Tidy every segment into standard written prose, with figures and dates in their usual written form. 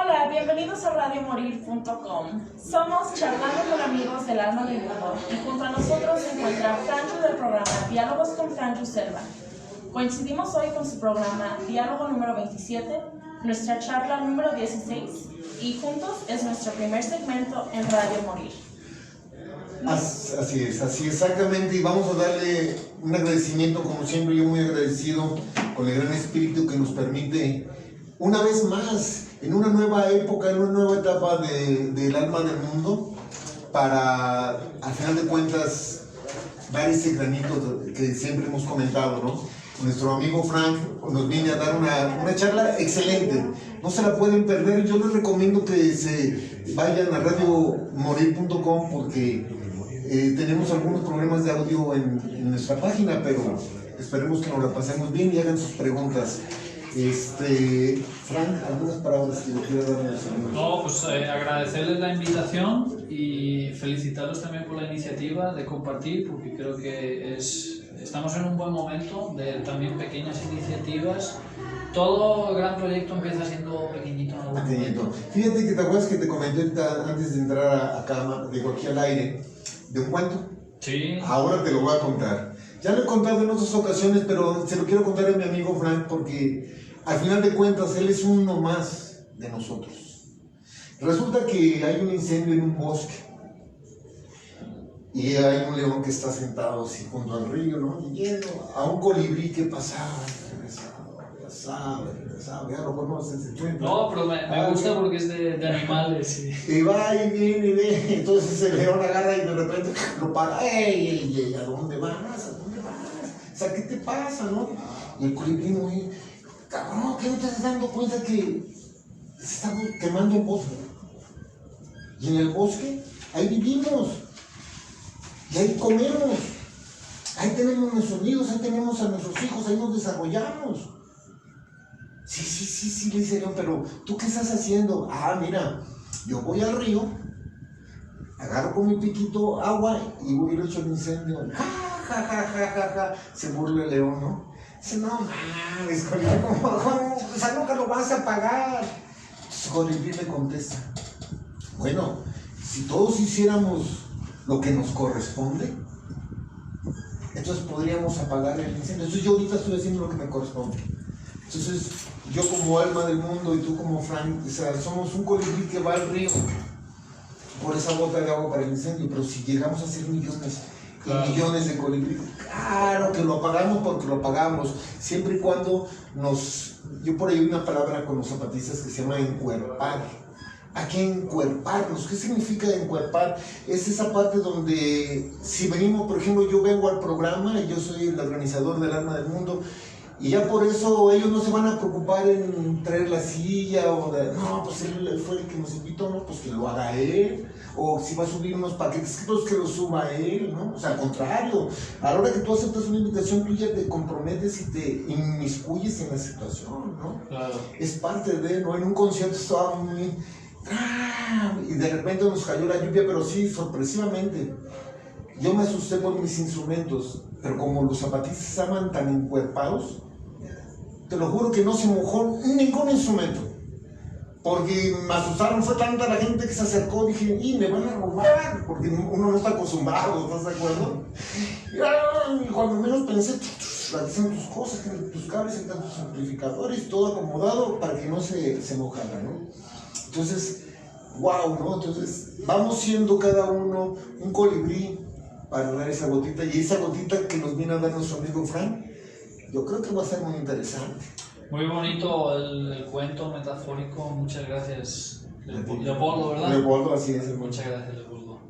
Hola, bienvenidos a radiomorir.com. Somos Charlando con Amigos del Alma del Mundo y junto a nosotros se encuentra Franju del programa Diálogos con Franju Selva. Coincidimos hoy con su programa Diálogo número 27, nuestra charla número 16 y juntos es nuestro primer segmento en Radio Morir. Así es, exactamente, y vamos a darle un agradecimiento, como siempre, yo muy agradecido con el gran espíritu que nos permite, una vez más, en una nueva época, en una nueva etapa del alma del mundo, para, al final de cuentas, dar ese granito que siempre hemos comentado, ¿no? Nuestro amigo Frank nos viene a dar una charla excelente, no se la pueden perder. Yo les recomiendo que se vayan a radiomorir.com porque tenemos algunos problemas de audio en nuestra página, pero esperemos que nos la pasemos bien y hagan sus preguntas. Frank, algunas palabras que le quiero dar a los amigos. No, pues agradecerles la invitación y felicitarlos también por la iniciativa de compartir, porque creo que estamos en un buen momento de también pequeñas iniciativas. Todo gran proyecto empieza siendo pequeñito. Pequeñito. Fíjate que te acuerdas que te comenté antes de entrar acá, digo aquí al aire, de un cuento. Sí. Ahora te lo voy a contar. Ya lo he contado en otras ocasiones, pero se lo quiero contar a mi amigo Frank porque al final de cuentas él es uno más de nosotros. Resulta que hay un incendio en un bosque y hay un león que está sentado así junto al río, ¿no? Y viendo a un colibrí que pasaba, regresaba, ya lo conoces, el cuento. No, pero me gusta porque es de animales. Sí. Y va y viene y ve, entonces el león agarra y de repente lo para. ¡Ey! ¿A dónde vas? O sea, ¿qué te pasa, no? Y el colibrí muy, cabrón, ¿qué no te estás dando cuenta que se está quemando el bosque? Y en el bosque, ahí vivimos, y ahí comemos, ahí tenemos nuestros nidos, ahí tenemos a nuestros hijos, ahí nos desarrollamos. Sí, le dice, no, pero ¿tú qué estás haciendo? Ah, mira, yo voy al río, agarro con mi piquito agua y voy y le echo el incendio. Ja, se burla el león, ¿no? Dice, no mames, colibrí, ¿cómo? O sea, nunca lo vas a pagar. Entonces colibrí le contesta, bueno, si todos hiciéramos lo que nos corresponde, entonces podríamos apagar el incendio. Entonces yo ahorita estoy haciendo lo que me corresponde. Entonces yo como alma del mundo y tú como Frank, o sea, somos un colibrí que va al río por esa bota de agua para el incendio, pero si llegamos a ser millones y millones de colibrí, claro que lo apagamos porque lo apagamos, siempre y cuando yo por ahí hay una palabra con los zapatistas que se llama encuerpar. ¿A qué encuerparnos? ¿Qué significa encuerpar? Es esa parte donde si venimos, por ejemplo, yo vengo al programa y yo soy el organizador del Alma del Mundo, y ya por eso ellos no se van a preocupar en traer la silla o no, pues él fue el que nos invitó, no, pues que lo haga él, o si va a subir unos paquetes, pues que lo suba él, ¿no? O sea, al contrario, a la hora que tú aceptas una invitación, tú ya te comprometes y te inmiscuyes en la situación, ¿no? Claro. Es parte de, ¿no? En un concierto estaba muy... y de repente nos cayó la lluvia, pero sí, sorpresivamente. Yo me asusté por mis instrumentos, pero como los zapatistas estaban tan encuerpados, te lo juro que no se mojó ningún instrumento. Porque me asustaron, fue tanta la gente que se acercó, dije, y me van a robar, porque uno no está acostumbrado, ¿estás de acuerdo? Y cuando menos pensé, hacen tus cosas, tus cables, tus amplificadores, todo acomodado para que no se mojara, ¿no? Entonces, wow, ¿no? Entonces, vamos siendo cada uno un colibrí para dar esa gotita, y esa gotita que nos viene a dar nuestro amigo Frank, yo creo que va a ser muy interesante. Muy bonito el cuento metafórico, muchas gracias. Leopoldo, ¿verdad? Leopoldo, así es. Muchas gracias, Leopoldo.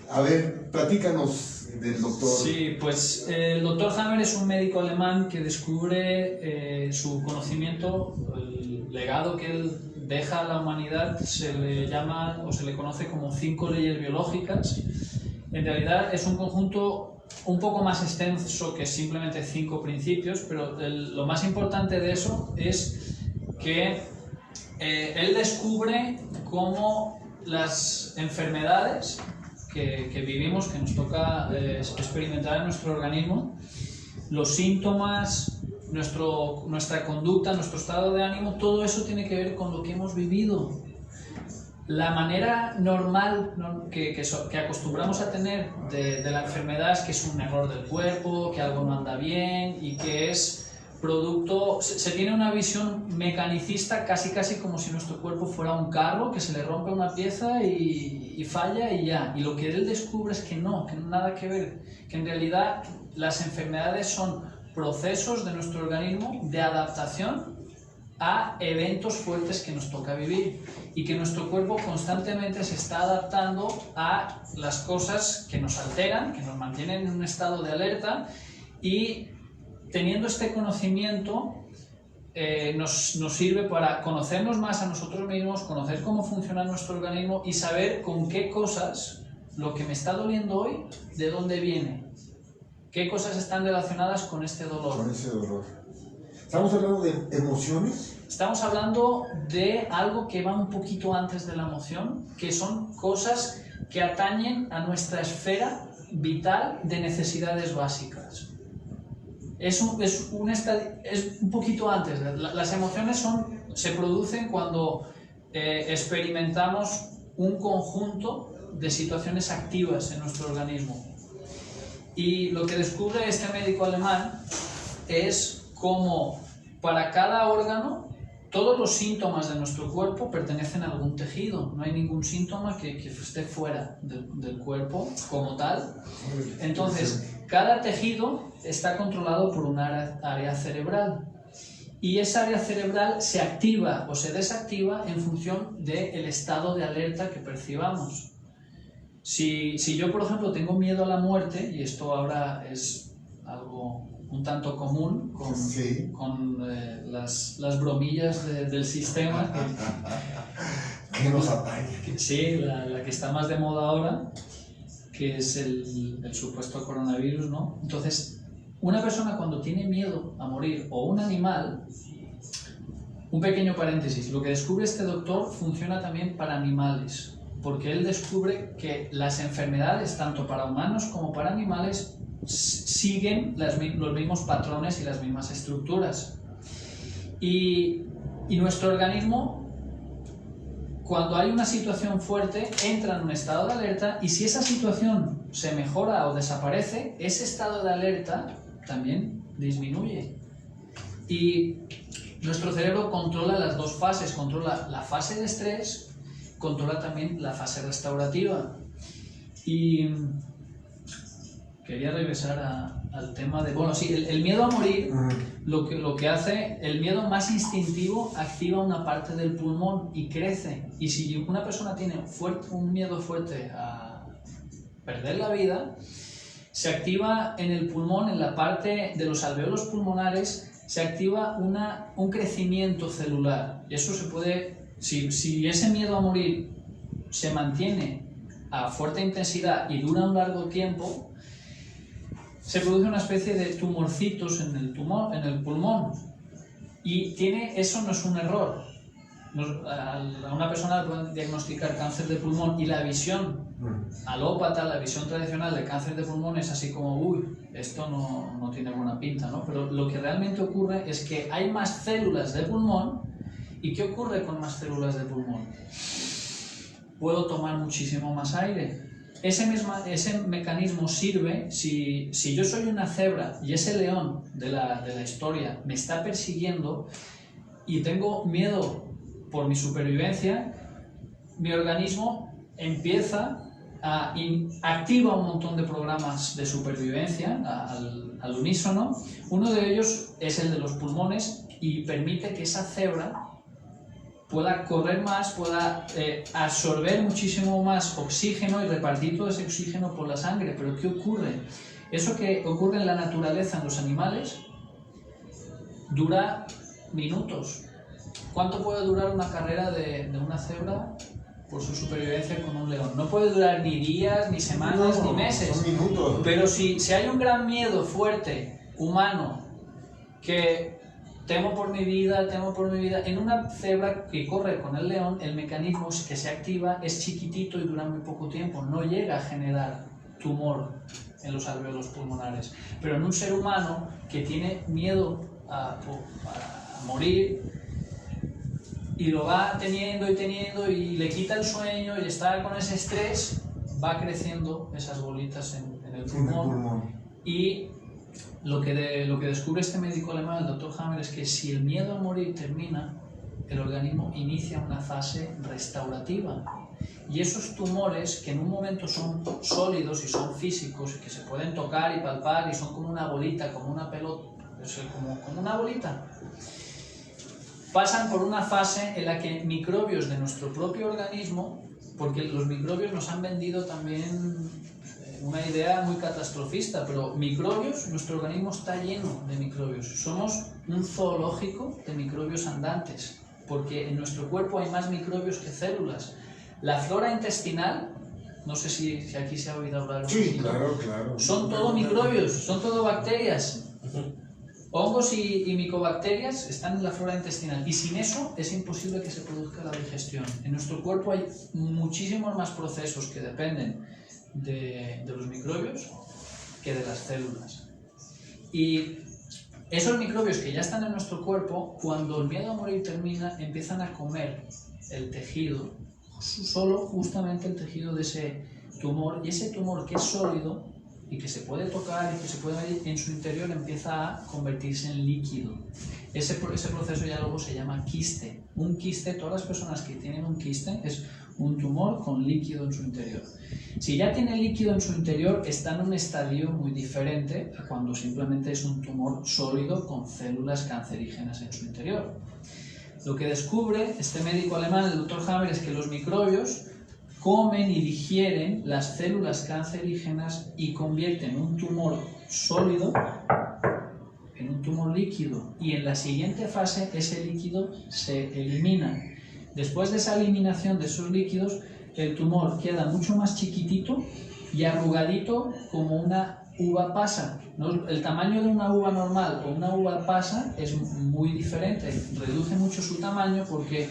A ver, platícanos del doctor. Sí, pues el doctor Hammer es un médico alemán que descubre su conocimiento, el legado que él deja a la humanidad, se le llama o se le conoce como 5 leyes biológicas. En realidad es un conjunto un poco más extenso que simplemente 5 principios, pero lo más importante de eso es que él descubre cómo las enfermedades que vivimos, que nos toca experimentar en nuestro organismo, los síntomas, nuestra conducta, nuestro estado de ánimo, todo eso tiene que ver con lo que hemos vivido. La manera normal que acostumbramos a tener de la enfermedad es que es un error del cuerpo, que algo no anda bien y que es producto... Se tiene una visión mecanicista casi como si nuestro cuerpo fuera un carro, que se le rompe una pieza y falla y ya. Y lo que él descubre es que no nada que ver, que en realidad las enfermedades son procesos de nuestro organismo de adaptación a eventos fuertes que nos toca vivir y que nuestro cuerpo constantemente se está adaptando a las cosas que nos alteran, que nos mantienen en un estado de alerta, y teniendo este conocimiento nos sirve para conocernos más a nosotros mismos, conocer cómo funciona nuestro organismo y saber con qué cosas, lo que me está doliendo hoy, de dónde viene, qué cosas están relacionadas con este dolor. Con ese dolor. ¿Estamos hablando de emociones? Estamos hablando de algo que va un poquito antes de la emoción, que son cosas que atañen a nuestra esfera vital de necesidades básicas. Es un poquito antes. Las emociones se producen cuando experimentamos un conjunto de situaciones activas en nuestro organismo. Y lo que descubre este médico alemán es cómo para cada órgano todos los síntomas de nuestro cuerpo pertenecen a algún tejido. No hay ningún síntoma que esté fuera del cuerpo como tal. Entonces, cada tejido está controlado por un área cerebral. Y esa área cerebral se activa o se desactiva en función del estado de alerta que percibamos. Si yo, por ejemplo, tengo miedo a la muerte, y esto ahora es algo un tanto común con las bromillas del sistema que nos atañe. Sí, la que está más de moda ahora, que es el supuesto coronavirus, ¿no? Entonces, una persona cuando tiene miedo a morir, o un animal, un pequeño paréntesis, lo que descubre este doctor funciona también para animales, porque él descubre que las enfermedades, tanto para humanos como para animales, siguen los mismos patrones y las mismas estructuras. Y nuestro organismo, cuando hay una situación fuerte, entra en un estado de alerta, y si esa situación se mejora o desaparece, ese estado de alerta también disminuye. Y nuestro cerebro controla las dos fases, controla la fase de estrés, controla también la fase restaurativa. Y quería regresar al tema de... Bueno, sí, el miedo a morir, lo que hace, el miedo más instintivo activa una parte del pulmón y crece. Y si una persona tiene un miedo fuerte a perder la vida, se activa en el pulmón, en la parte de los alvéolos pulmonares, se activa un crecimiento celular. Y eso se puede... Si ese miedo a morir se mantiene a fuerte intensidad y dura un largo tiempo, se produce una especie de tumorcitos en el pulmón. Y eso no es un error. A una persona le pueden diagnosticar cáncer de pulmón, y la visión alópata, la visión tradicional de cáncer de pulmón es así como, uy, esto no tiene buena pinta, ¿no? Pero lo que realmente ocurre es que hay más células de pulmón. ¿Y qué ocurre con más células de pulmón? Puedo tomar muchísimo más aire. Ese mecanismo sirve si yo soy una cebra y ese león de la historia me está persiguiendo y tengo miedo por mi supervivencia, mi organismo activa un montón de programas de supervivencia al unísono. Uno de ellos es el de los pulmones, y permite que esa cebra pueda correr más, pueda absorber muchísimo más oxígeno y repartir todo ese oxígeno por la sangre. Pero ¿qué ocurre? Eso que ocurre en la naturaleza, en los animales, dura minutos. ¿Cuánto puede durar una carrera de una cebra por su supervivencia con un león? No puede durar ni días, ni semanas, ni meses. Son minutos. Pero si hay un gran miedo fuerte, humano, que temo por mi vida, en una cebra que corre con el león, el mecanismo que se activa es chiquitito y dura muy poco tiempo, no llega a generar tumor en los alvéolos pulmonares. Pero en un ser humano que tiene miedo a morir, y lo va teniendo y le quita el sueño y está con ese estrés, va creciendo esas bolitas en el pulmón. Y lo que descubre este médico alemán, el Dr. Hammer, es que si el miedo a morir termina, el organismo inicia una fase restaurativa. Y esos tumores, que en un momento son sólidos y son físicos, que se pueden tocar y palpar y son como una bolita, como una pelota, como una bolita, pasan por una fase en la que microbios de nuestro propio organismo, porque los microbios nos han vendido también una idea muy catastrofista, pero microbios, nuestro organismo está lleno de microbios. Somos un zoológico de microbios andantes, porque en nuestro cuerpo hay más microbios que células. La flora intestinal, no sé si aquí se ha oído hablar. Sí, claro. Son todo microbios, son todo bacterias. Hongos y micobacterias están en la flora intestinal, y sin eso es imposible que se produzca la digestión. En nuestro cuerpo hay muchísimos más procesos que dependen de los microbios que de las células. Y esos microbios que ya están en nuestro cuerpo, cuando el miedo a morir termina, empiezan a comer el tejido, solo justamente el tejido de ese tumor, y ese tumor que es sólido y que se puede tocar y que se puede ver en su interior empieza a convertirse en líquido. Ese proceso ya luego se llama quiste. Un quiste, todas las personas que tienen un quiste, es un tumor con líquido en su interior. Si ya tiene líquido en su interior, está en un estadio muy diferente a cuando simplemente es un tumor sólido con células cancerígenas en su interior. Lo que descubre este médico alemán, el Dr. Hammer, es que los microbios comen y digieren las células cancerígenas y convierten un tumor sólido en un tumor líquido, y en la siguiente fase ese líquido se elimina. Después de esa eliminación de esos líquidos, el tumor queda mucho más chiquitito y arrugadito como una uva pasa, ¿no? El tamaño de una uva normal o una uva pasa es muy diferente, reduce mucho su tamaño porque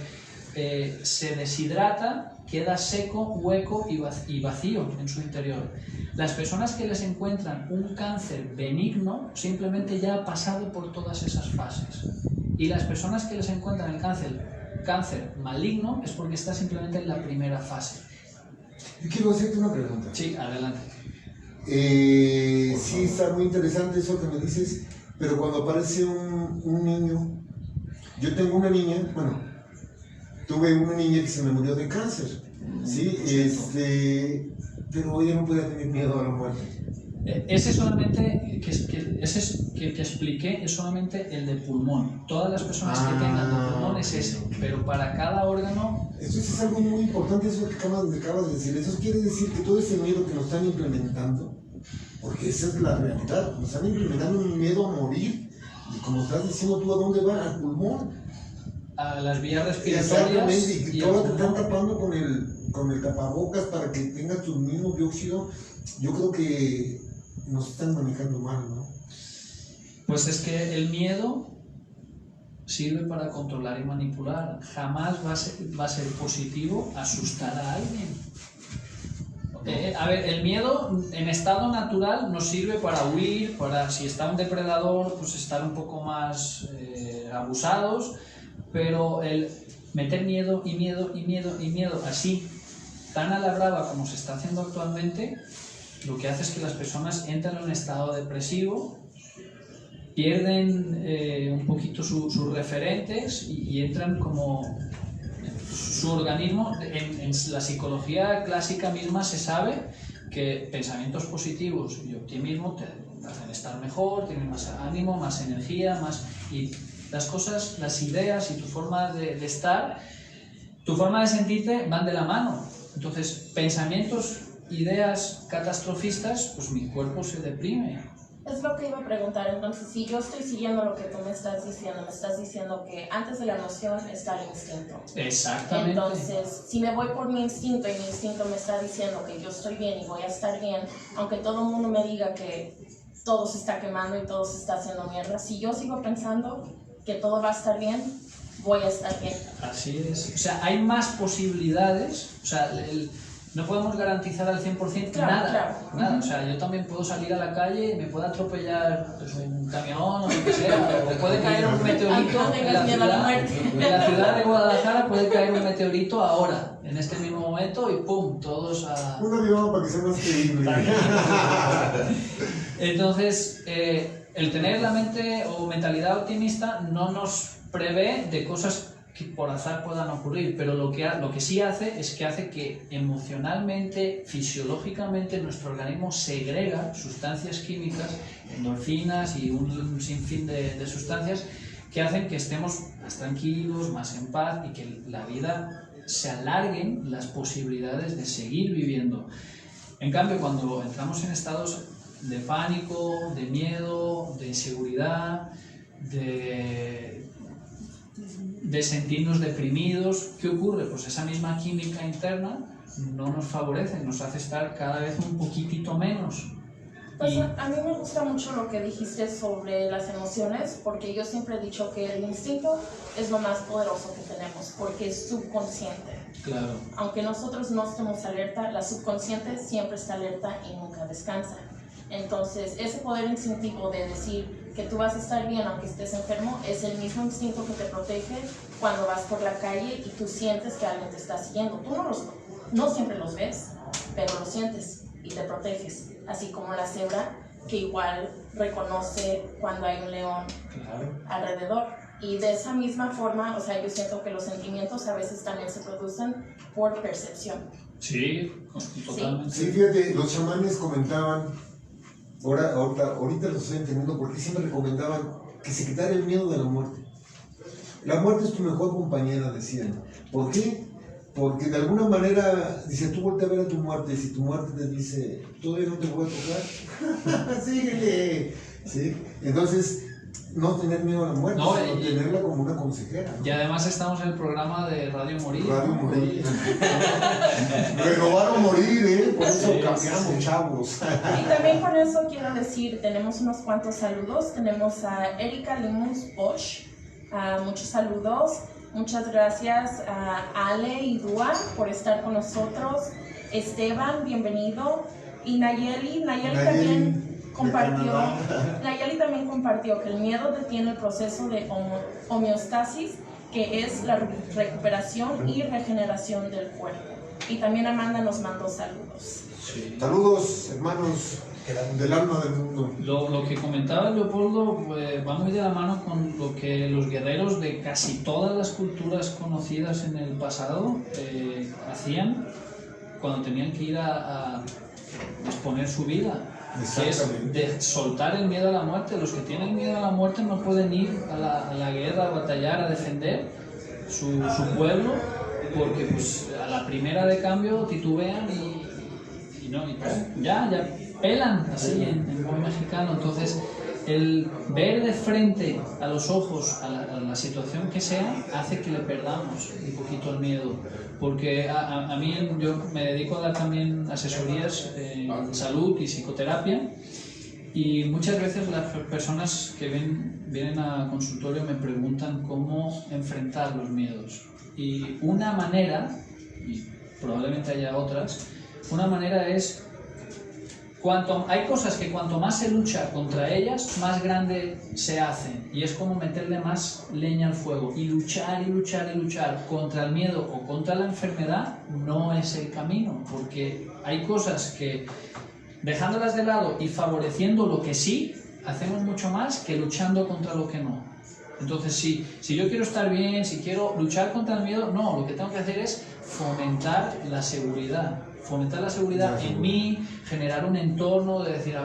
se deshidrata, queda seco, hueco y vacío en su interior. Las personas que les encuentran un cáncer benigno simplemente ya ha pasado por todas esas fases, y las personas que les encuentran el cáncer maligno es porque está simplemente en la primera fase. Yo quiero hacerte una pregunta. Sí, adelante. Sí, está muy interesante eso que me dices, pero cuando aparece un niño, yo tengo una niña, bueno, tuve una niña que se me murió de cáncer, ¿sí? Pero ella no podía tener miedo a la muerte. Ese solamente, que expliqué, es solamente el de pulmón. Todas las personas que tengan de pulmón es ese, pero para cada órgano... Eso es algo muy importante, eso que acabas de decir. Eso quiere decir que todo ese miedo que nos están implementando, porque esa es la realidad, nos están implementando un miedo a morir, y como estás diciendo tú, ¿a dónde van? Al pulmón. A las vías respiratorias. Exactamente, y todas te están tapando con el tapabocas para que tengas tu mismo dióxido. Yo creo que nos están manejando mal, ¿no? Pues es que el miedo sirve para controlar y manipular. Jamás va a ser positivo asustar a alguien. A ver, el miedo en estado natural nos sirve para huir, para si está un depredador, pues estar un poco más abusados, pero el meter miedo y miedo así, tan a la brava como se está haciendo actualmente, lo que hace es que las personas entran en un estado depresivo, pierden un poquito sus referentes y entran como su organismo. En la psicología clásica misma se sabe que pensamientos positivos y optimismo te hacen estar mejor, tienes más ánimo, más energía, y las cosas, las ideas y tu forma de estar, tu forma de sentirte van de la mano. Entonces, pensamientos, ideas catastrofistas, pues mi cuerpo se deprime. Es lo que iba a preguntar. Entonces, si yo estoy siguiendo lo que tú me estás diciendo que antes de la emoción está el instinto. Exactamente. Entonces, si me voy por mi instinto y mi instinto me está diciendo que yo estoy bien y voy a estar bien, aunque todo el mundo me diga que todo se está quemando y todo se está haciendo mierda, si yo sigo pensando que todo va a estar bien, voy a estar bien. Así es. O sea, hay más posibilidades. O sea, no podemos garantizar al 100% Claro, nada, claro. nada. O sea, yo también puedo salir a la calle y me puede atropellar pues, un camión o lo que sea, o puede caer un meteorito No tengas miedo a la muerte. en la ciudad de Guadalajara puede caer un meteorito ahora, en este mismo momento, y ¡pum! Todos a... Un avión para que sea más creíble. Entonces, el tener la mente o mentalidad optimista no nos prevé de cosas que por azar puedan ocurrir, pero lo que sí hace es que hace que emocionalmente, fisiológicamente, nuestro organismo segrega sustancias químicas, endorfinas y un sinfín de sustancias que hacen que estemos más tranquilos, más en paz y que la vida se alarguen las posibilidades de seguir viviendo. En cambio, cuando entramos en estados de pánico, de miedo, de inseguridad, de sentirnos deprimidos, ¿qué ocurre? Pues esa misma química interna no nos favorece, nos hace estar cada vez un poquitito menos. Pues a mí me gusta mucho lo que dijiste sobre las emociones, porque yo siempre he dicho que el instinto es lo más poderoso que tenemos, porque es subconsciente. Claro. Aunque nosotros no estemos alerta, la subconsciente siempre está alerta y nunca descansa. Entonces, ese poder instintivo de decir que tú vas a estar bien aunque estés enfermo es el mismo instinto que te protege cuando vas por la calle y tú sientes que alguien te está siguiendo. Tú no siempre los ves, pero lo sientes y te proteges. Así como la cebra, que igual reconoce cuando hay un león alrededor. Y de esa misma forma, o sea, yo siento que los sentimientos a veces también se producen por percepción. Sí, totalmente. Sí, fíjate, los chamanes comentaban, ahorita los estoy entendiendo, porque siempre recomendaban que se quitara el miedo de la muerte. La muerte es tu mejor compañera, decían. ¿Por qué? Porque de alguna manera, dice, tú voltea a ver a tu muerte, si tu muerte te dice, todavía no te voy a tocar, síguele. ¿Sí? Entonces, no tener miedo a la muerte, sino tenerla como una consejera, ¿no? Y además estamos en el programa de Radio Morir. Radio Morir. Renovar o morir, por eso cambiamos, chavos. Y también con eso quiero decir, tenemos unos cuantos saludos. Tenemos a Erika Limus Bosch, muchos saludos. Muchas gracias a Ale y Dua por estar con nosotros. Esteban, bienvenido. Y Nayeli también compartió que el miedo detiene el proceso de homeostasis, que es la recuperación y regeneración del cuerpo. Y también Amanda nos mandó saludos. Sí. Saludos, hermanos del alma del mundo. Lo que comentaba Leopoldo va muy de la mano con lo que los guerreros de casi todas las culturas conocidas en el pasado hacían cuando tenían que ir a exponer su vida. Que es de soltar el miedo a la muerte. Los que tienen miedo a la muerte no pueden ir a la guerra, a batallar, a defender su pueblo, porque pues a la primera de cambio titubean y pues, ya pelan, así en buen mexicano. Entonces, el ver de frente a los ojos a la situación que sea hace que le perdamos un poquito el miedo, porque a mí yo me dedico a dar también asesorías en salud y psicoterapia, y muchas veces las personas que vienen a consultorio me preguntan cómo enfrentar los miedos, y una manera, y probablemente haya otras, una manera es hay cosas que cuanto más se lucha contra ellas, más grande se hacen, y es como meterle más leña al fuego, y luchar contra el miedo o contra la enfermedad no es el camino, porque hay cosas que dejándolas de lado y favoreciendo lo que sí, hacemos mucho más que luchando contra lo que no. Entonces, si yo quiero estar bien, si quiero luchar contra el miedo, no, lo que tengo que hacer es fomentar la seguridad en mí, generar un entorno de decir,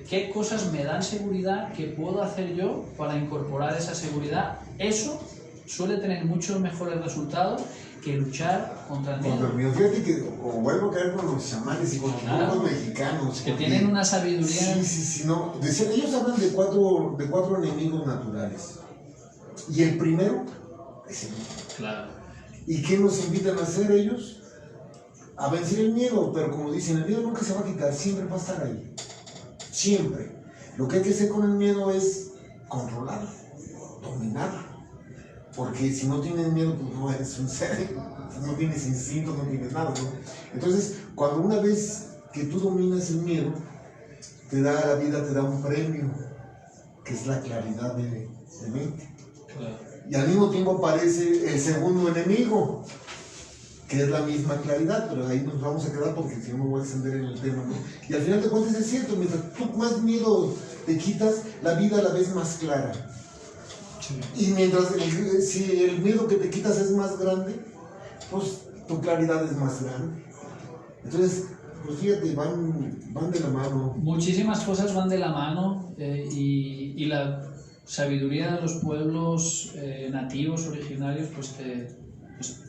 ¿qué cosas me dan seguridad? ¿Qué puedo hacer yo para incorporar esa seguridad? Eso suele tener muchos mejores resultados que luchar contra el miedo. Fíjate que vuelvo a caer con los chamanes y con los pueblos mexicanos. Que tienen una sabiduría. Sí, no. Decían, ellos hablan de cuatro enemigos naturales. Y el primero es el miedo. Claro. ¿Y qué nos invitan a hacer ellos? A vencer el miedo, pero como dicen, el miedo nunca se va a quitar, siempre va a estar ahí. Siempre. Lo que hay que hacer con el miedo es controlarlo, dominarlo. porque si no tienes miedo, pues no eres un ser, no tienes instinto, no tienes nada, ¿no? Entonces, cuando una vez que tú dominas el miedo, la vida te da un premio, que es la claridad de mente. Claro. Y al mismo tiempo aparece el segundo enemigo, que es la misma claridad, pero ahí nos vamos a quedar porque si no me voy a extender en el tema, ¿no? Y al final de cuentas es cierto, mientras tú más miedo te quitas, la vida la ves más clara. Sí. Y mientras, si el miedo que te quitas es más grande, pues tu claridad es más grande. Entonces, pues fíjate, van de la mano. Muchísimas cosas van de la mano y la sabiduría de los pueblos nativos, originarios, pues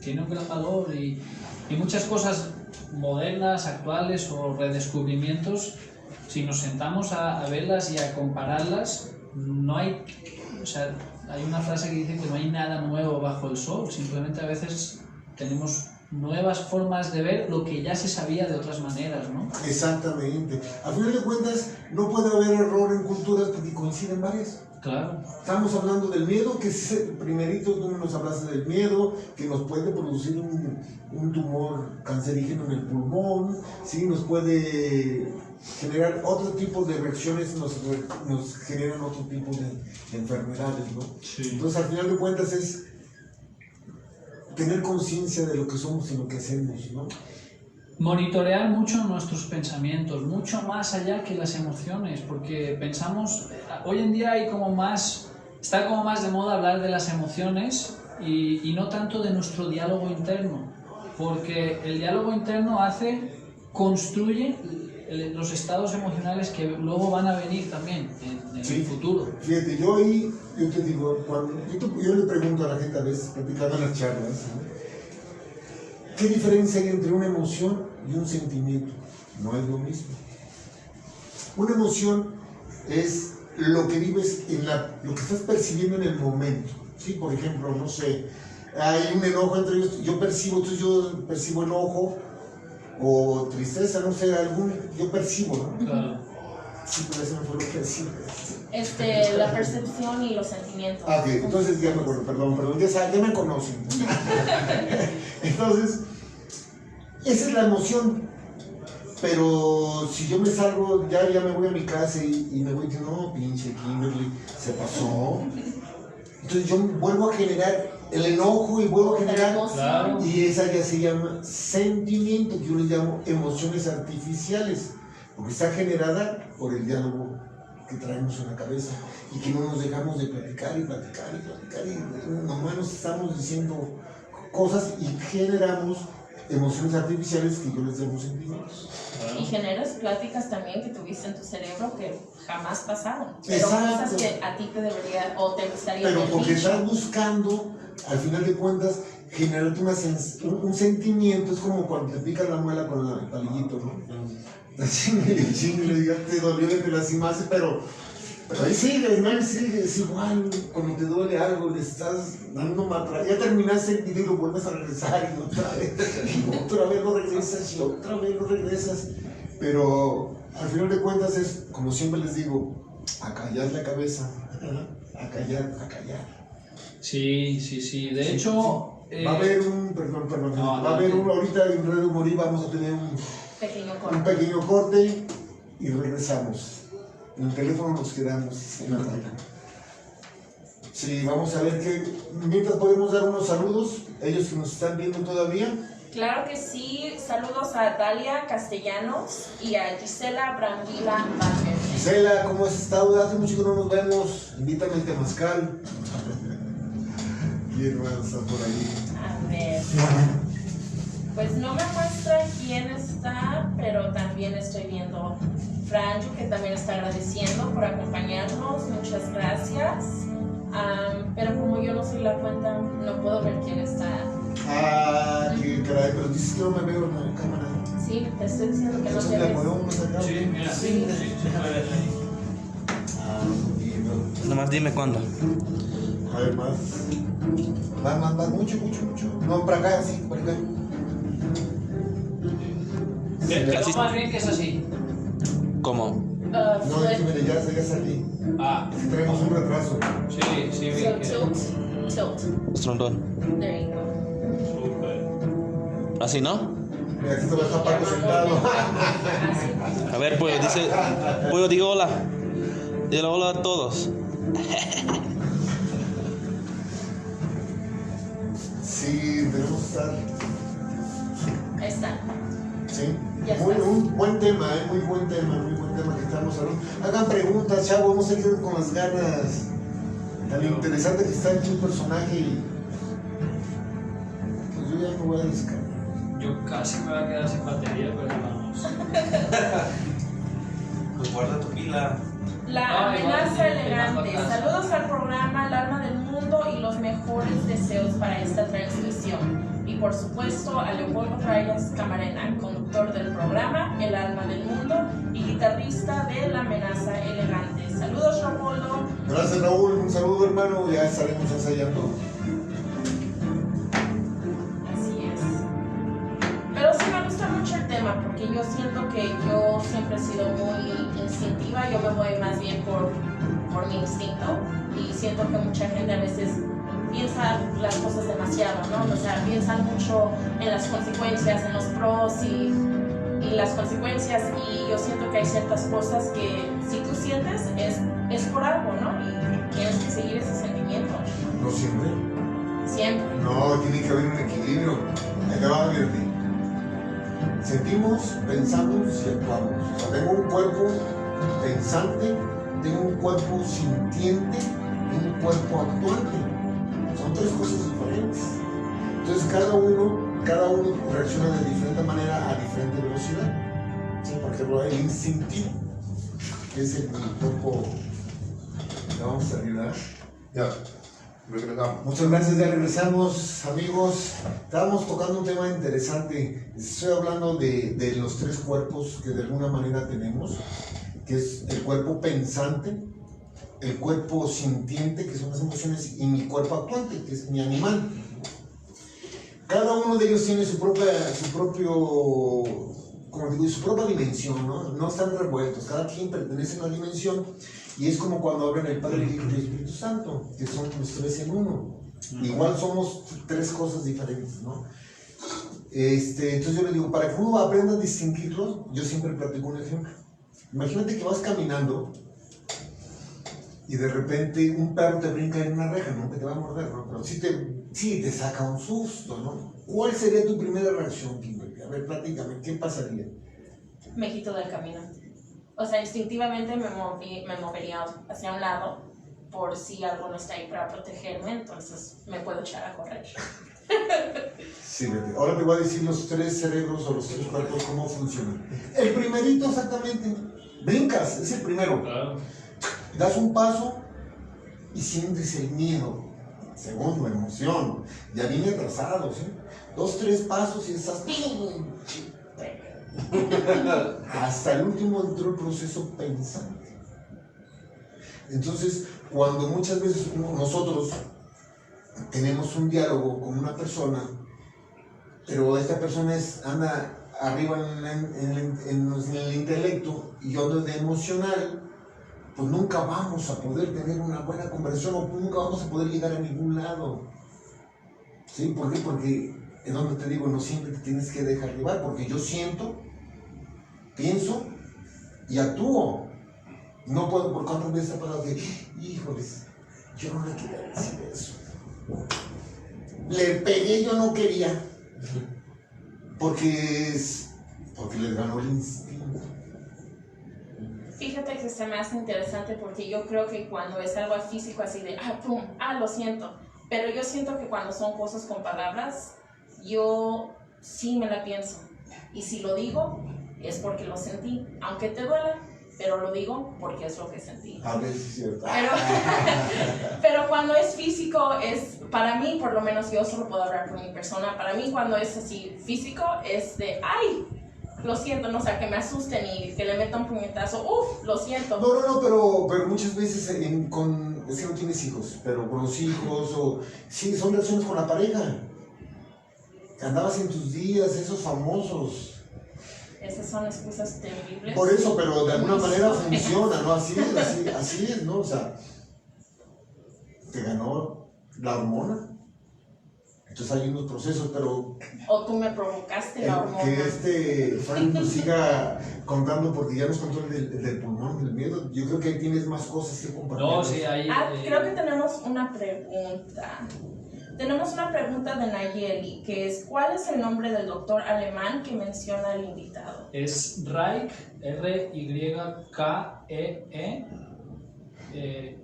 tiene un gran valor y muchas cosas modernas, actuales o redescubrimientos, si nos sentamos a verlas y a compararlas, no hay, o sea, hay una frase que dice que no hay nada nuevo bajo el sol, simplemente a veces tenemos nuevas formas de ver lo que ya se sabía de otras maneras, ¿no? Exactamente. A final de cuentas, no puede haber error en culturas porque coinciden varias. Claro. Estamos hablando del miedo, que es el primerito, tú nos hablaste del miedo, que nos puede producir un tumor cancerígeno en el pulmón, ¿sí? Nos puede generar otro tipo de reacciones, nos generan otro tipo de enfermedades, ¿no? Sí. Entonces, al final de cuentas, es tener conciencia de lo que somos y lo que hacemos, ¿no? Monitorear mucho nuestros pensamientos, mucho más allá que las emociones, porque pensamos, hoy en día está como más de moda hablar de las emociones y no tanto de nuestro diálogo interno, porque el diálogo interno construye los estados emocionales que luego van a venir también en Sí. el futuro. Fíjate, yo te digo, yo le pregunto a la gente a veces, platicando en las charlas, ¿no? ¿Qué diferencia hay entre una emoción y un sentimiento? No es lo mismo. Una emoción es lo que vives, lo que estás percibiendo en el momento. ¿Sí? Por ejemplo, no sé, hay un enojo entre ellos, yo percibo enojo o tristeza, no sé, yo percibo, ¿no? Claro. Sí, pero eso no fue lo que decía. La percepción y los sentimientos. Ah, ok, entonces ya me acuerdo, perdón, ya me conocen. Entonces, esa es la emoción. Pero si yo me salgo, ya me voy a mi casa y me voy diciendo, no, pinche Kimberly, se pasó. Entonces yo vuelvo a generar el enojo y vuelvo a generar, Claro. y esa ya se llama sentimiento, que yo les llamo emociones artificiales, porque está generada por el diálogo que traemos en la cabeza y que no nos dejamos de platicar y nomás nos estamos diciendo cosas y generamos emociones artificiales que yo les llamo sentimientos. Y generas pláticas también que tuviste en tu cerebro que jamás pasaron. Pero Exacto. cosas que a ti te debería o te gustaría Pero haber porque dicho. estás buscando, al final de cuentas, generarte un sentimiento. Es como cuando te picas la muela con el palillito, ¿no? Chingue, le digas, te dolió de que la lastimaste, pero ahí sigues, ¿no? Ahí sigues, es igual. Cuando te duele algo, le estás dando matra. Ya terminaste el video y lo vuelves a regresar y otra vez lo regresas y otra vez lo regresas. Pero al final de cuentas es, como siempre les digo, a callar la cabeza, a callar. Sí. De hecho... Va a haber ahorita en Radio Morí vamos a tener un pequeño corte y regresamos. En el teléfono nos quedamos en la radio. Sí, vamos a ver mientras podemos dar unos saludos, ellos que nos están viendo todavía. Claro que sí, saludos a Dalia Castellanos y a Gisela Brambila Barber. Gisela, ¿cómo has estado? Hace mucho que no nos vemos, invítame al temazcal. Y hermano está por ahí. A ver. Pues no me muestra quién está, pero también estoy viendo Franjo, que también está agradeciendo por acompañarnos. Muchas gracias. Pero como yo no soy la cuenta, no puedo ver quién está. Ah, qué caray, pero dices que no me veo en la cámara. Sí, te estoy diciendo que no Entonces te la ves. podemos sacar. Sí, mira. Sí. Déjame ver. Ah, bien. Nomás dime cuándo. A ver, más, mucho. No, para acá, sí, para acá. No, más bien que es así. ¿Cómo? No, es que ya salí. Ah, Es que traemos un retraso. sí, So bien. tilt Tilt. Estrondón. There you go. ¿Así, no? Mira, aquí te va a estar Paco sentado. Así. A ver, Pollo, dice... Pollo, digo hola. Dile hola a todos. Sí, debemos estar. Ahí está. Sí. Ya Muy, estás. un buen tema, muy buen tema que estamos hablando. Hagan preguntas, chavos, no se queden con las ganas. Tan interesante que está hecho un personaje y pues yo ya me voy a descargar. Yo casi me voy a quedar sin batería, pero vamos. Pues guarda tu pila. La Ah, igual, amenaza sí, elegante. igual. Saludos al programa El Alma del Mundo y los mejores deseos para esta transmisión. Y por supuesto a Leopoldo Reyes Camarena, conductor del programa El Alma del Mundo y guitarrista de La Amenaza Elegante. Saludos, Leopoldo. Gracias, Raúl, un saludo, hermano, ya estaremos ensayando. Así es. Pero sí me gusta mucho el tema porque yo siento que yo siempre he sido muy instintiva, yo me voy más bien por mi instinto y siento que mucha gente a veces piensa las cosas demasiado, ¿no? O sea, piensan mucho en las consecuencias, en los pros y las consecuencias y yo siento que hay ciertas cosas que si tú sientes es por algo, ¿no? Y tienes que seguir ese sentimiento, No siempre. siempre. No, tiene que haber un equilibrio. Ahí te va a divertir. Sentimos, pensamos y actuamos. O sea, tengo un cuerpo pensante, tengo un cuerpo sintiente y un cuerpo actuante. Son tres cosas diferentes. Entonces cada uno reacciona de diferente manera a diferente velocidad. ¿Sí? Por ejemplo, el instintivo, que es el cuerpo. ¿Le vamos a ayudar? Ya, regresamos. Muchas gracias, ya regresamos, amigos. Estábamos tocando un tema interesante. Estoy hablando de los tres cuerpos que de alguna manera tenemos, que es el cuerpo pensante, el cuerpo sintiente, que son las emociones, y mi cuerpo actuante, que es mi animal. Cada uno de ellos tiene su propia dimensión, ¿no? No están revueltos, cada quien pertenece a una dimensión. Y es como cuando hablan el Padre, el Hijo y el Espíritu Santo, que son los tres en uno. Igual somos tres cosas diferentes, ¿no? Entonces yo les digo, para que uno aprenda a distinguirlos, yo siempre platico un ejemplo. Imagínate que vas caminando y de repente un perro te brinca en una reja, ¿no? Que te va a morder, ¿no? Pero sí te saca un susto, ¿no? ¿Cuál sería tu primera reacción, Kimberly? A ver, platícame, ¿qué pasaría? Me quito del camino. O sea, instintivamente me movería hacia un lado por si algo no está ahí para protegerme, entonces me puedo echar a correr. Sí, vete. Ahora te voy a decir los tres cerebros o los tres cuerpos cómo funcionan. El primerito exactamente, brincas, es el primero. Claro. Das un paso y sientes el miedo. Segundo, emoción. Ya viene atrasado, ¿sí? 2, 3 pasos y estás... Hasta el último entró el proceso pensante. Entonces, cuando muchas veces nosotros tenemos un diálogo con una persona, pero esta persona anda arriba en el intelecto y yo ando de emocional, pues nunca vamos a poder tener una buena conversación o nunca vamos a poder llegar a ningún lado. ¿Sí? ¿Por qué? Porque es donde te digo, no siempre te tienes que dejar llevar, porque yo siento, pienso y actúo. No puedo, por cuántas veces ha pasado que, híjoles, yo no le quería decir eso. Le pegué, yo no quería. Porque les ganó el instinto. Fíjate que se me hace interesante porque yo creo que cuando es algo físico así de, pum, lo siento. Pero yo siento que cuando son cosas con palabras, yo sí me la pienso. Y si lo digo, es porque lo sentí. Aunque te duela, pero lo digo porque es lo que sentí. A ver si es cierto. Pero cuando es físico, para mí, por lo menos yo solo puedo hablar por mi persona, para mí cuando es así físico, es de, lo siento, no, o sea, que me asusten y que le metan un puñetazo, lo siento. No, pero muchas veces es que no tienes hijos, pero con los hijos, sí, son relaciones con la pareja. Andabas en tus días, esos famosos. Esas son excusas terribles. Por eso, pero de alguna manera funciona, ¿no? Así es, ¿no? O sea, te ganó la hormona. Entonces hay unos procesos, pero O tú me provocaste la hormona. que Frank nos siga contando, porque ya nos contó el del pulmón, del miedo. Yo creo que ahí tienes más cosas que compartir. No, sí, ahí... Creo que tenemos una pregunta. Tenemos una pregunta de Nayeli, que es: ¿cuál es el nombre del doctor alemán que menciona el invitado? Es Reich,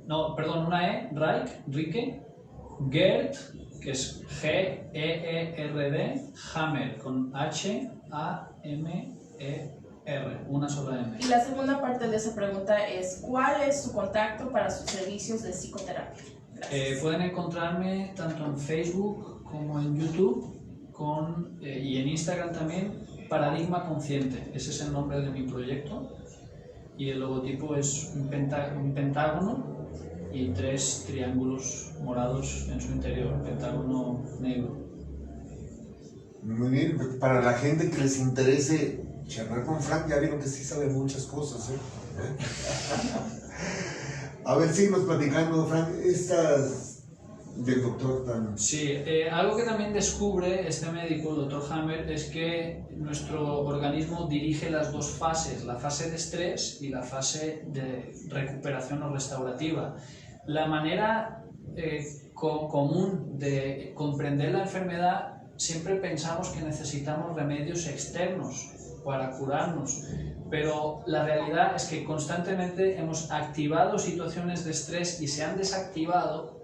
no, perdón, una E, Reich, Rike, Gerd, que es G-E-E-R-D, Hammer, con H-A-M-E-R, una sola M. Y la segunda parte de esa pregunta es: ¿cuál es su contacto para sus servicios de psicoterapia? Gracias. Pueden encontrarme tanto en Facebook como en YouTube y en Instagram también, Paradigma Consciente. Ese es el nombre de mi proyecto y el logotipo es un pentágono y 3 triángulos morados en su interior, pentágono negro. Muy bien, para la gente que les interese charlar con Frank, ya vieron que sí sabe muchas cosas, ¿eh? A ver, síguenos platicando, Frank, estas del doctor tan... Sí, algo que también descubre este médico, el doctor Hammer, es que nuestro organismo dirige las dos fases, la fase de estrés y la fase de recuperación o restaurativa. La manera común de comprender la enfermedad, siempre pensamos que necesitamos remedios externos para curarnos, pero la realidad es que constantemente hemos activado situaciones de estrés y se han desactivado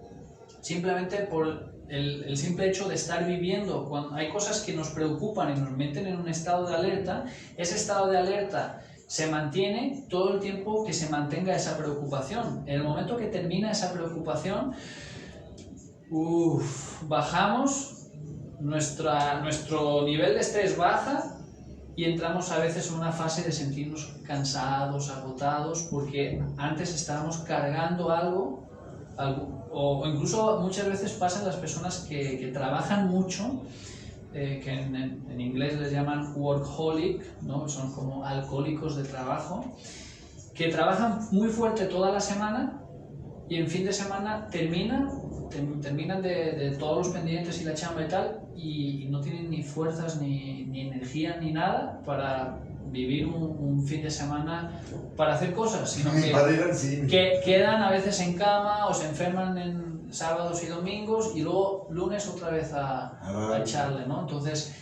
simplemente por el simple hecho de estar viviendo. Cuando hay cosas que nos preocupan y nos meten en un estado de alerta, ese estado de alerta se mantiene todo el tiempo que se mantenga esa preocupación. En el momento que termina esa preocupación, bajamos, nuestro nivel de estrés baja y entramos a veces en una fase de sentirnos cansados, agotados, porque antes estábamos cargando algo, o incluso muchas veces pasan las personas que trabajan mucho, que en inglés les llaman workaholic, ¿no? Son como alcohólicos de trabajo, que trabajan muy fuerte toda la semana y en fin de semana terminan de todos los pendientes y la chamba y tal, y no tienen ni fuerzas, ni energía, ni nada para vivir un fin de semana para hacer cosas, sino que quedan a veces en cama o se enferman en sábados y domingos y luego lunes otra vez a echarle, ¿no? Entonces,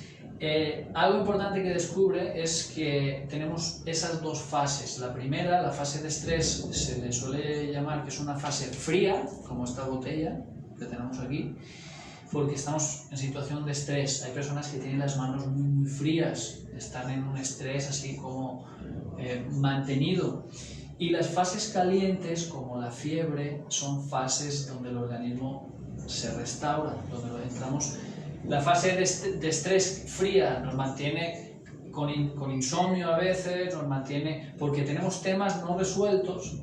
algo importante que descubre es que tenemos esas dos fases. La primera, la fase de estrés, se le suele llamar que es una fase fría, como esta botella que tenemos aquí, porque estamos en situación de estrés. Hay personas que tienen las manos muy, muy frías, están en un estrés así como mantenido. Y las fases calientes, como la fiebre, son fases donde el organismo se restaura, donde entramos. La fase de estrés fría nos mantiene con insomnio a veces, nos mantiene porque tenemos temas no resueltos,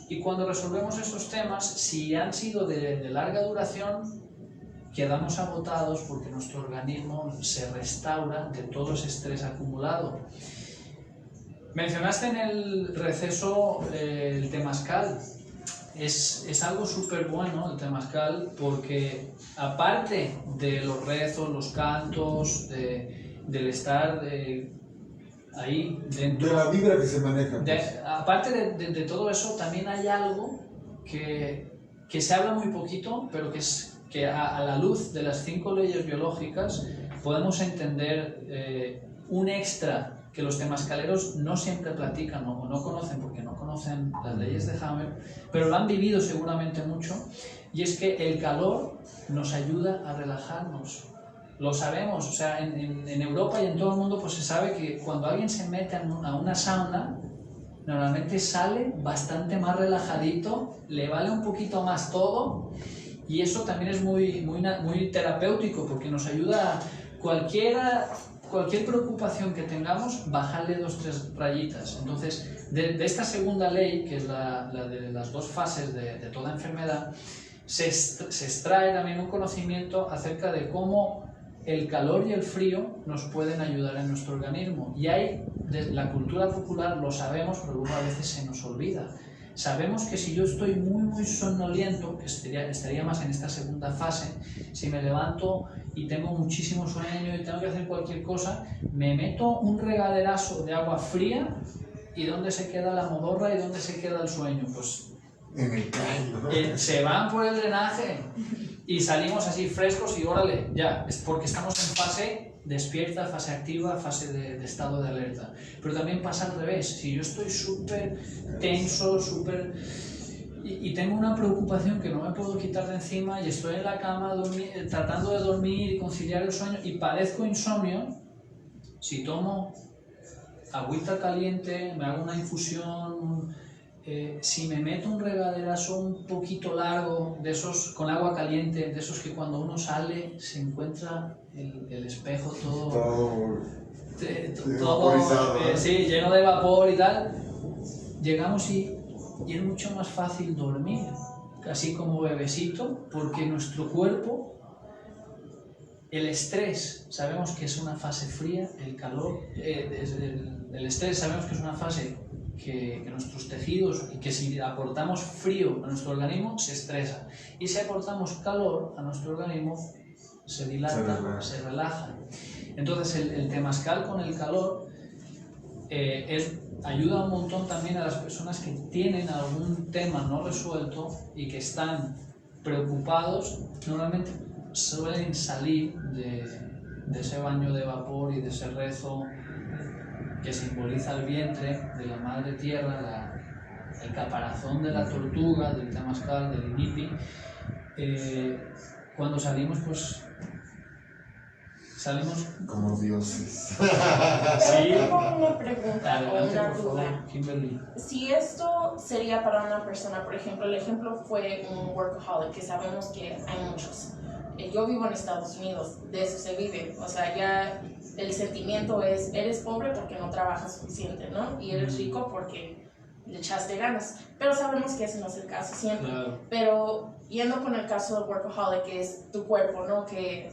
y cuando resolvemos esos temas, si han sido de larga duración, quedamos agotados porque nuestro organismo se restaura de todo ese estrés acumulado. Mencionaste en el receso el temazcal. Es algo súper bueno el temazcal, porque aparte de los rezos, los cantos, del estar ahí dentro, de la vibra que se maneja, aparte de todo eso, también hay algo que se habla muy poquito, pero que a la luz de las 5 leyes biológicas podemos entender un extra que los temazcaleros no siempre platican o no conocen, porque no conocen las leyes de Hammer, pero lo han vivido seguramente mucho, y es que el calor nos ayuda a relajarnos. Lo sabemos, o sea, en Europa y en todo el mundo pues se sabe que cuando alguien se mete a una sauna, normalmente sale bastante más relajadito, le vale un poquito más todo, y eso también es muy terapéutico, porque nos ayuda a cualquier preocupación que tengamos, bajarle 2-3 rayitas. Entonces, de esta segunda ley, que es la de las dos fases de toda enfermedad, se extrae también un conocimiento acerca de cómo el calor y el frío nos pueden ayudar en nuestro organismo. Y hay, de la cultura popular lo sabemos, pero luego a veces se nos olvida. Sabemos que si yo estoy muy somnoliento, que estaría más en esta segunda fase, si me levanto y tengo muchísimo sueño y tengo que hacer cualquier cosa, me meto un regaderazo de agua fría y ¿dónde se queda la modorra y dónde se queda el sueño? Pues En el caño. se van por el drenaje y salimos así frescos y órale, ya, es porque estamos en fase despierta, fase activa, fase de estado de alerta. Pero también pasa al revés, si yo estoy súper tenso, y tengo una preocupación que no me puedo quitar de encima y estoy en la cama tratando de dormir y conciliar el sueño y padezco insomnio, si tomo agüita caliente, me hago una infusión, si me meto un regaderazo un poquito largo, de esos con agua caliente, de esos que cuando uno sale se encuentra el espejo todo vaporizado, ¿no? sí, lleno de vapor y tal, llegamos y es mucho más fácil dormir, así como bebecito, porque nuestro cuerpo, el estrés, sabemos que es una fase fría, el calor, el estrés sabemos que es una fase que nuestros tejidos, y que si aportamos frío a nuestro organismo se estresa, y si aportamos calor a nuestro organismo se dilata, se relaja. Entonces el temazcal con el calor ayuda un montón también a las personas que tienen algún tema no resuelto y que están preocupados. Normalmente suelen salir de ese baño de vapor y de ese rezo que simboliza el vientre de la madre tierra, el caparazón de la tortuga, del temazcal, del inipi. Cuando salimos, pues salimos como dioses. Pero tengo una pregunta o Adelante, una por duda. favor, Kimberly. Si esto sería para una persona, por ejemplo, el ejemplo fue un workaholic, que sabemos que hay muchos. Yo vivo en Estados Unidos, de eso se vive. O sea, ya el sentimiento es, eres pobre porque no trabajas suficiente, ¿no? Y eres rico porque le echaste ganas. Pero sabemos que ese no es el caso siempre. Claro. Pero yendo con el caso del workaholic, que es tu cuerpo, ¿no? Que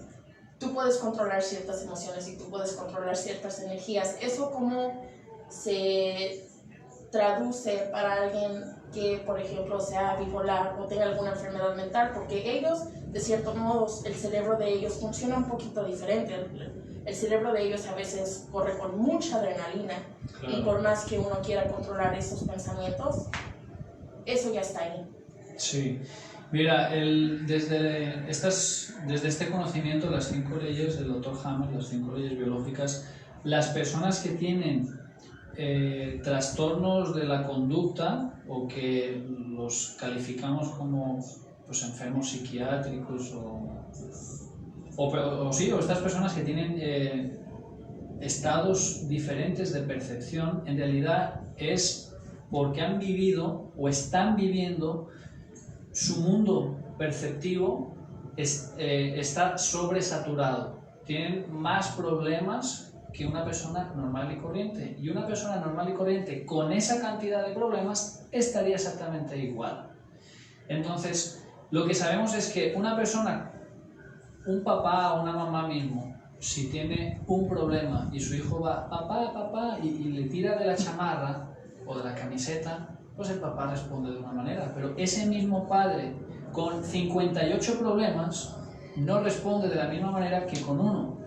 tú puedes controlar ciertas emociones y tú puedes controlar ciertas energías. ¿Eso cómo se traduce para alguien que, por ejemplo, sea bipolar o tenga alguna enfermedad mental? Porque ellos, de cierto modo, el cerebro de ellos funciona un poquito diferente. El cerebro de ellos a veces corre con mucha adrenalina. Claro. Y por más que uno quiera controlar esos pensamientos, eso ya está ahí. Sí. Mira, desde este conocimiento, las 5 leyes del Dr. Hammer, las 5 leyes biológicas, las personas que tienen trastornos de la conducta o que los calificamos como pues, enfermos psiquiátricos o estas personas que tienen estados diferentes de percepción, en realidad es porque han vivido o están viviendo su mundo perceptivo está sobresaturado. Tienen más problemas que una persona normal y corriente. Y una persona normal y corriente con esa cantidad de problemas estaría exactamente igual. Entonces, lo que sabemos es que una persona, un papá o una mamá mismo, si tiene un problema y su hijo va, papá, y le tira de la chamarra o de la camiseta, pues el papá responde de una manera, pero ese mismo padre con 58 problemas no responde de la misma manera que con uno.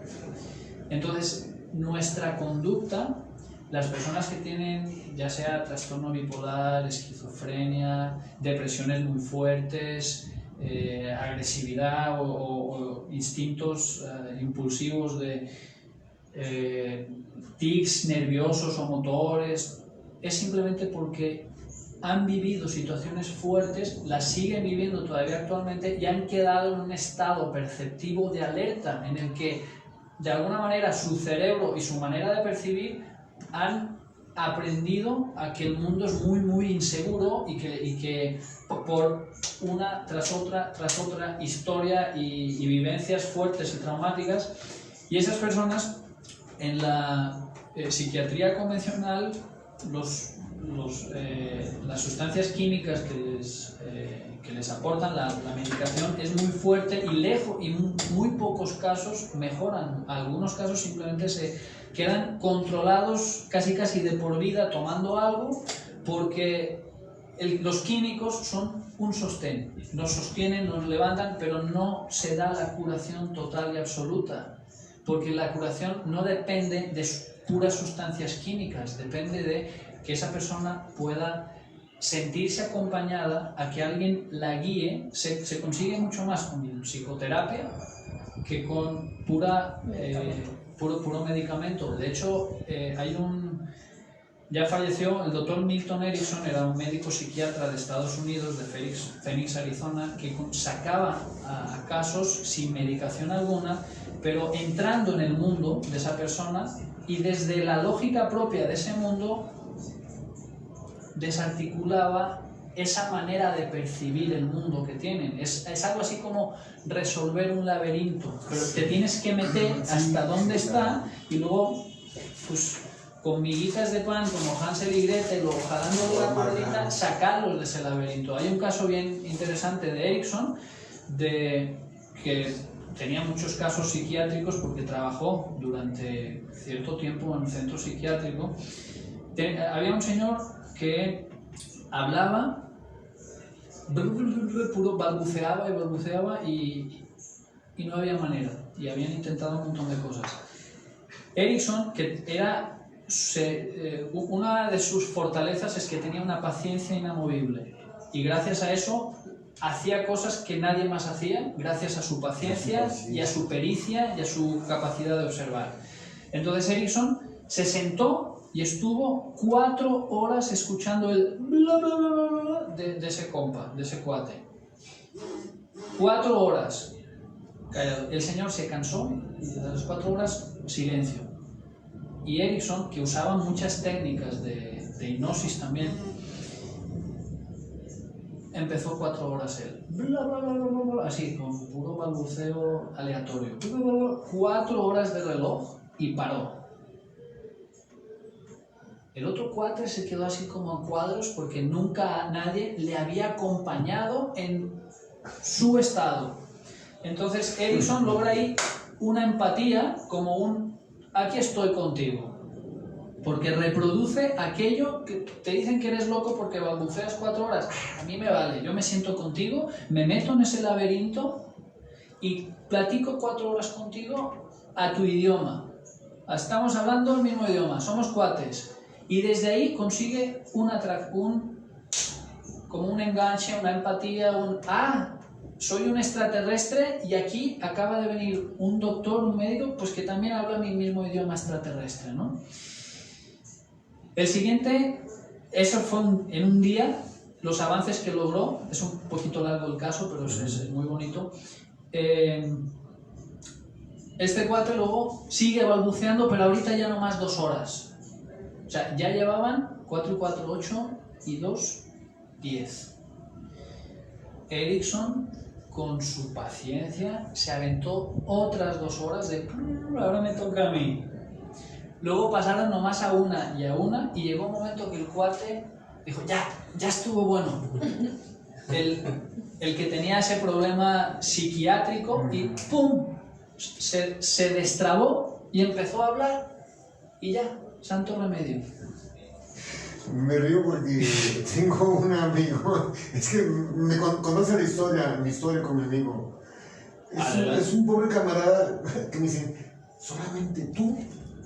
Entonces, nuestra conducta, las personas que tienen ya sea trastorno bipolar, esquizofrenia, depresiones muy fuertes, agresividad o instintos impulsivos de tics nerviosos o motores, es simplemente porque han vivido situaciones fuertes, las siguen viviendo todavía actualmente y han quedado en un estado perceptivo de alerta en el que de alguna manera su cerebro y su manera de percibir han aprendido a que el mundo es muy inseguro y que por una tras otra historia y vivencias fuertes y traumáticas, y esas personas en la psiquiatría convencional las sustancias químicas que les aportan la medicación es muy fuerte y muy pocos casos mejoran. Algunos casos simplemente se quedan controlados casi de por vida tomando algo porque los químicos son un sostén, nos sostienen, nos levantan, pero no se da la curación total y absoluta, porque la curación no depende de puras sustancias químicas, depende de que esa persona pueda sentirse acompañada, a que alguien la guíe. Se consigue mucho más con psicoterapia que con puro medicamento. De hecho, ya falleció el doctor Milton Erickson, era un médico psiquiatra de Estados Unidos, de Phoenix, Arizona, que sacaba a casos sin medicación alguna, pero entrando en el mundo de esa persona y desde la lógica propia de ese mundo desarticulaba esa manera de percibir el mundo que tienen. Es algo así como resolver un laberinto, pero te tienes que meter hasta dónde está y luego, pues, con miguitas de pan como Hansel y Gretel o jalando la cuerdita, sacarlos de ese laberinto. Hay un caso bien interesante de Erickson, que tenía muchos casos psiquiátricos porque trabajó durante cierto tiempo en un centro psiquiátrico. Había un señor que hablaba, puro balbuceaba y balbuceaba y no había manera, y habían intentado un montón de cosas. Erickson, que era una de sus fortalezas es que tenía una paciencia inamovible, y gracias a eso hacía cosas que nadie más hacía, gracias a su paciencia y a su pericia y a su capacidad de observar. Entonces Erickson se sentó y estuvo 4 horas escuchando el bla bla bla bla bla de ese compa, de ese cuate. 4 horas. El señor se cansó y a las 4 horas silencio. Y Erickson, que usaba muchas técnicas de hipnosis también, empezó 4 horas él, bla, bla, bla, bla, bla, así, con puro balbuceo aleatorio, 4 horas de reloj y paró. El otro cuate se quedó así como en cuadros porque nunca nadie le había acompañado en su estado. Entonces Erickson logra ahí una empatía, como un aquí estoy contigo, porque reproduce aquello que te dicen que eres loco porque balbuceas 4 horas. A mí me vale, yo me siento contigo, me meto en ese laberinto y platico 4 horas contigo a tu idioma. Estamos hablando el mismo idioma, somos cuates. Y desde ahí consigue como un enganche, una empatía, soy un extraterrestre y aquí acaba de venir un doctor, un médico, pues que también habla mi mismo idioma extraterrestre, ¿no? El siguiente, eso fue en un día, los avances que logró, es un poquito largo el caso, pero es muy bonito. Este cuate luego sigue balbuceando, pero ahorita ya no más 2 horas. O sea, ya llevaban 4 y 4, 8 y 2, 10. Erickson, con su paciencia, se aventó otras 2 horas de ahora me toca a mí. Luego pasaron nomás a una, y llegó un momento que el cuate dijo, ya estuvo bueno. El que tenía ese problema psiquiátrico y ¡pum! Se destrabó y empezó a hablar y ya, santo remedio. Me río porque tengo un amigo, es que me conoce mi historia con mi amigo. Es un pobre camarada que me dice, solamente tú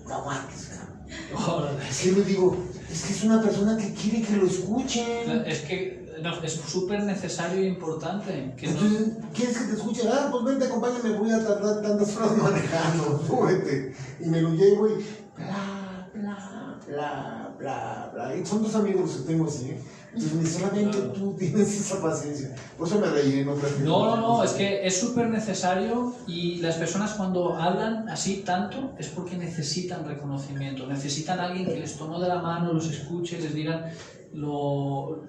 lo aguantes. Es que le digo, es que es una persona que quiere que lo escuchen. Es que es súper necesario e importante. Entonces, ¿quieres que te escuche? Pues vente, acompáñame, voy a tardar tantas horas manejando, súbete. Y me lo llevo y bla, bla, bla, bla, bla. Y son 2 amigos que tengo así, ¿eh? Entonces, solamente tú tienes esa paciencia. Por eso me reí, No, es que es súper necesario, y las personas cuando hablan así tanto es porque necesitan reconocimiento, necesitan a alguien que les tomó de la mano, los escuche, les digan los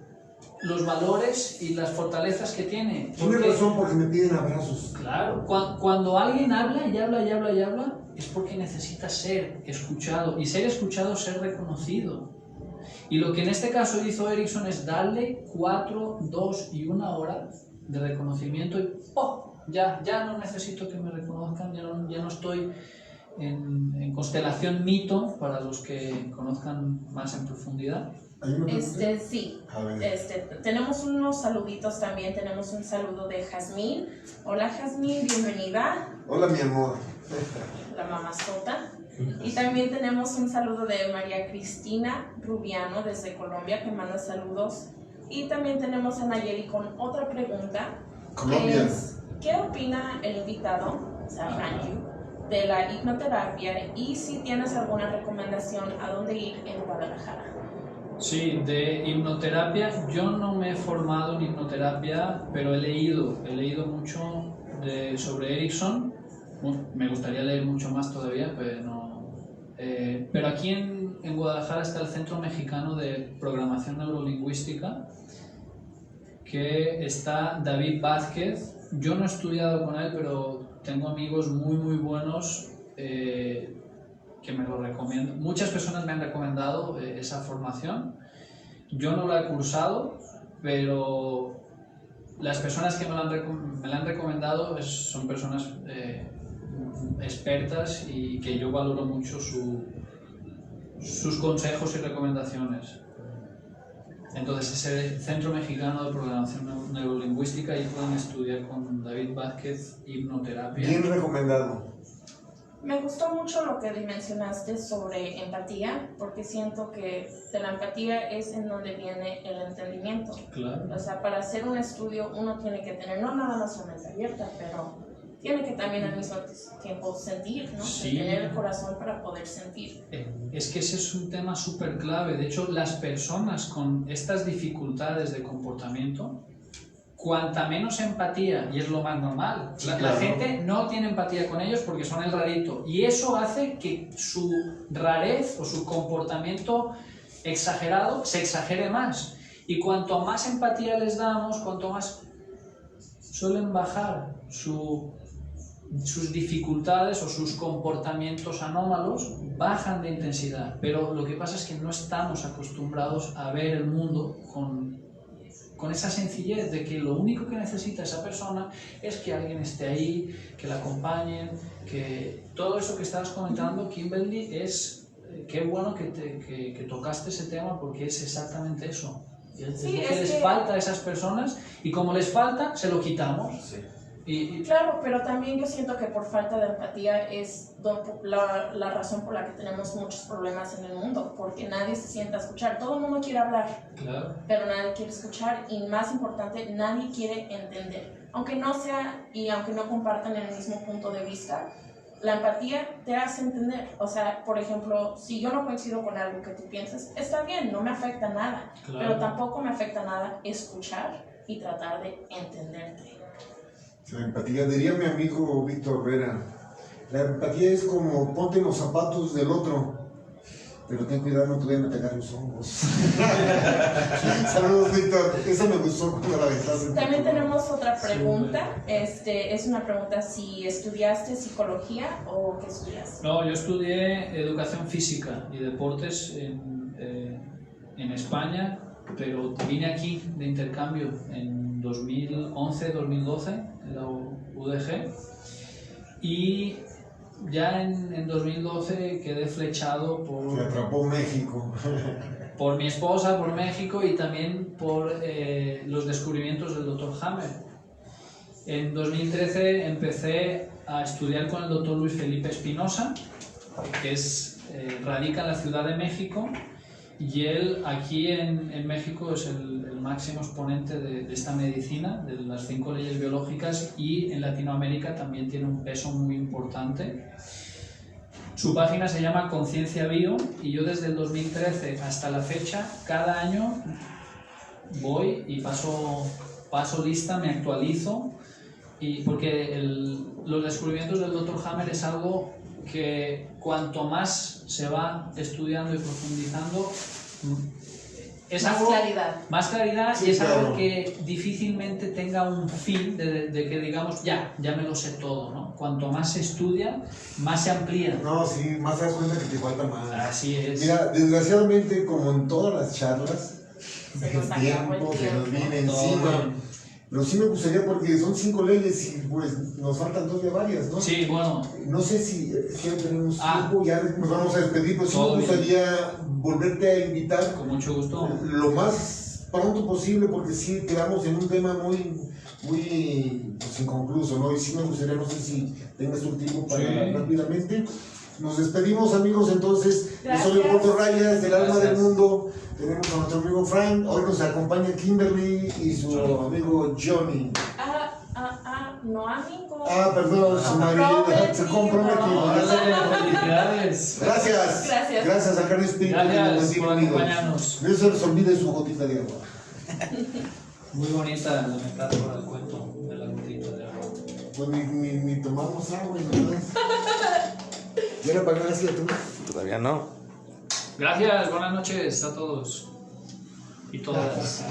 valores y las fortalezas que tiene. Tiene razón, porque me piden abrazos. Claro, cuando alguien habla y habla y habla y habla, es porque necesita ser escuchado, y ser escuchado es ser reconocido. Y lo que en este caso hizo Erickson es darle 4, 2 y 1 hora de reconocimiento y ya no necesito que me reconozcan, ya no estoy en constelación mito, para los que conozcan más en profundidad. ¿Hay una pregunta? Sí. A ver. Tenemos unos saluditos también. Tenemos un saludo de Jazmín. Hola Jazmín, bienvenida. Hola, mi amor. La mamazota. Y también tenemos un saludo de María Cristina Rubiano desde Colombia que manda saludos. Y también tenemos a Nayeli con otra pregunta. Colombia. ¿Qué opina el invitado, o sea, Franju, de la hipnoterapia y si tienes alguna recomendación a dónde ir en Guadalajara? Sí, de hipnoterapia, yo no me he formado en hipnoterapia, pero he leído mucho sobre Erickson. Me gustaría leer mucho más todavía, pero no. Pero aquí en Guadalajara está el Centro Mexicano de Programación Neurolingüística, que está David Vázquez. Yo no he estudiado con él, pero tengo amigos muy buenos que me lo recomiendan. Muchas personas me han recomendado esa formación. Yo no la he cursado, pero las personas que me la han recomendado son personas expertas y que yo valoro mucho sus consejos y recomendaciones. Entonces, ese Centro Mexicano de Programación Neurolingüística, ahí pueden estudiar con David Vázquez hipnoterapia. Bien recomendado. Me gustó mucho lo que mencionaste sobre empatía, porque siento que de la empatía es en donde viene el entendimiento. Claro. O sea, para hacer un estudio uno tiene que tener no nada más la mente abierta, pero tiene que también al mismo tiempo sentir, ¿no? Sí. Tener el corazón para poder sentir. Es que ese es un tema súper clave. De hecho, las personas con estas dificultades de comportamiento, cuanta menos empatía, y es lo más normal, Sí, la claro. gente no tiene empatía con ellos porque son el rarito. Y eso hace que su rarez o su comportamiento exagerado se exagere más. Y cuanto más empatía les damos, cuanto más suelen bajar sus dificultades o sus comportamientos anómalos, bajan de intensidad. Pero lo que pasa es que no estamos acostumbrados a ver el mundo con esa sencillez de que lo único que necesita esa persona es que alguien esté ahí, que la acompañen, que todo eso que estabas comentando, Kimberly, es qué bueno que tocaste ese tema porque es exactamente eso. Es Sí, lo es que les que- falta a esas personas y como les falta, se lo quitamos. Sí. Claro, pero también yo siento que por falta de empatía es la razón por la que tenemos muchos problemas en el mundo, porque nadie se sienta a escuchar. Todo el mundo quiere hablar, Claro. pero nadie quiere escuchar y, más importante, nadie quiere entender. Aunque no sea y aunque no compartan el mismo punto de vista, la empatía te hace entender. O sea, por ejemplo, si yo no coincido con algo que tú piensas, está bien, no me afecta nada, Claro. pero tampoco me afecta nada escuchar y tratar de entenderte. La empatía, diría mi amigo Víctor Vera, la empatía es como ponte en los zapatos del otro, pero ten cuidado, no te vayan a pegar los hongos. Saludos, Víctor, esa me gustó cuando la aventaste. También tenemos otra pregunta. Es una pregunta si estudiaste psicología o qué estudias. No, yo estudié educación física y deportes en España, pero vine aquí de intercambio en 2011-2012, en la UDG, y ya en 2012 quedé flechado Te atrapó México. por mi esposa, por México y también por los descubrimientos del Dr. Hammer. En 2013 empecé a estudiar con el Dr. Luis Felipe Espinosa, que radica en la Ciudad de México, y él aquí en México es el máximo exponente de esta medicina, de las 5 leyes biológicas, y en Latinoamérica también tiene un peso muy importante. Su página se llama Conciencia Bio y yo desde el 2013 hasta la fecha, cada año voy y paso lista, me actualizo, y porque los descubrimientos del Dr. Hammer es algo que cuanto más se va estudiando y profundizando, es Más algo, claridad. más claridad, Sí, y es claro. algo que difícilmente tenga un fin de que digamos ya me lo sé todo, ¿no? Cuanto más se estudia, más se amplía. No, sí, más te das cuenta que te falta más. Así es. Mira, desgraciadamente, como en todas las charlas, Se el nos acabó el tiempo se nos tiempo. viene Todo encima. bien. Pero sí me gustaría porque son 5 leyes y pues nos faltan todavía varias, ¿no? Sí, bueno, No sé si ya tenemos Ah. tiempo, ya nos vamos a despedir, pero sí Todo me bien. gustaría volverte a invitar con mucho gusto. lo más pronto posible porque sí quedamos en un tema muy pues, inconcluso, ¿no? Y sí me gustaría, no sé si tengas un tiempo para Sí. rápidamente. Nos despedimos, amigos, entonces. Yo soy Gracias. Leopoldo Rayas, del Alma del Gracias. Mundo. Tenemos a nuestro amigo Frank, hoy nos acompaña Kimberly y su amigo Johnny. No amigo. Perdón, su marido se comprometió. Felicidades. Gracias. Gracias. Gracias a Karen Speak Gracias por acompañarnos. No se les olvide su gotita de agua. Muy bonita la metáfora del cuento de la gotita de agua. Pues ni tomamos agua y nada. ¿Ya la pagaste tú? Todavía no. Gracias, buenas noches a todos y todas.